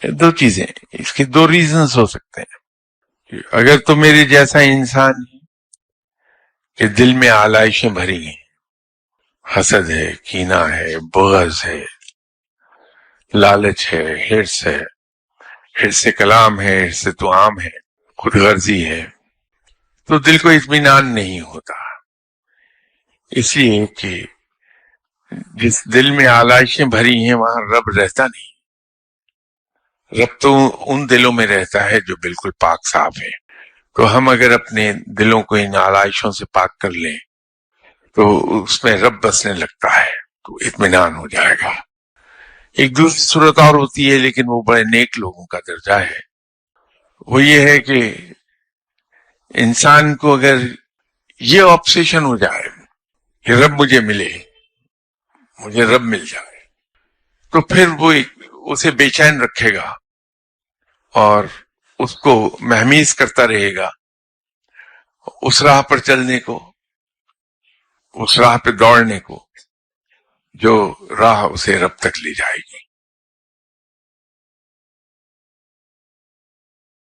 دو چیزیں، اس کے دو ریزنز ہو سکتے ہیں. اگر تو میرے جیسا انسان ہے کہ دل میں آلائشیں بھری ہیں، حسد ہے، کینہ ہے، بغض ہے، لالچ ہے، حرص کلام ہے، حرص طعام ہے، خود غرضی ہے، تو دل کو اطمینان نہیں ہوتا. اس لیے کہ جس دل میں آلائشیں بھری ہیں وہاں رب رہتا نہیں. رب تو ان دلوں میں رہتا ہے جو بالکل پاک صاف ہے. تو ہم اگر اپنے دلوں کو ان آلائشوں سے پاک کر لیں تو اس میں رب بسنے لگتا ہے، تو اطمینان ہو جائے گا. ایک دوسری صورت اور ہوتی ہے، لیکن وہ بڑے نیک لوگوں کا درجہ ہے. وہ یہ ہے کہ انسان کو اگر یہ آبسیشن ہو جائے کہ رب مجھے ملے، مجھے رب مل جائے، تو پھر وہ اسے بے چین رکھے گا اور اس کو مہمیز کرتا رہے گا اس راہ پر چلنے کو، اس راہ پہ دوڑنے کو جو راہ اسے رب تک لے جائے گی.